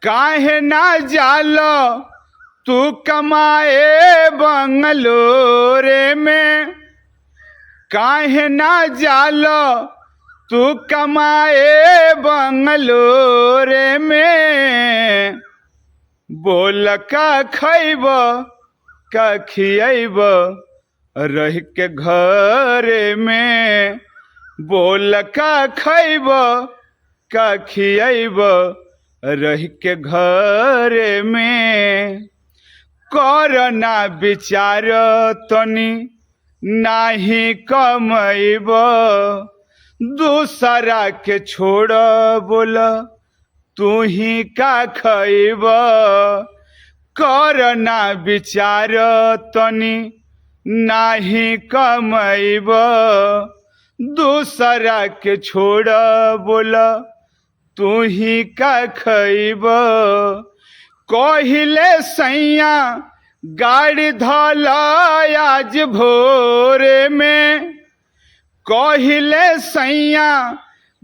काहे ना जालो तू कमाए बंगलोरे में, काहे ना जालो तू कमाए बंगलोरे में। बोल का खैब का खियब रह के घरे में। बोल का खैब का खियब रह के घरे में। करना विचार तनी नाही कमैब, दूसरा के छोड़ बोल तू ही का खैब। करना विचार तनी नाही कमैब, दूसरा के छोड़ बोल तू ही का खैब। कहिले सैया गाड़ी धल आज भोरे में। कहिले सैया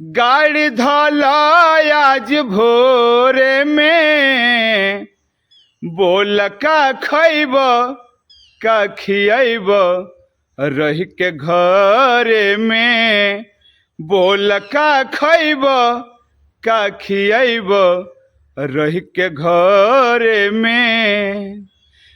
गाड़ी धल आज भोरे में। बोल का खैब का खियब रह के घरे में। बोल का खैब का खियब रह के घरे में।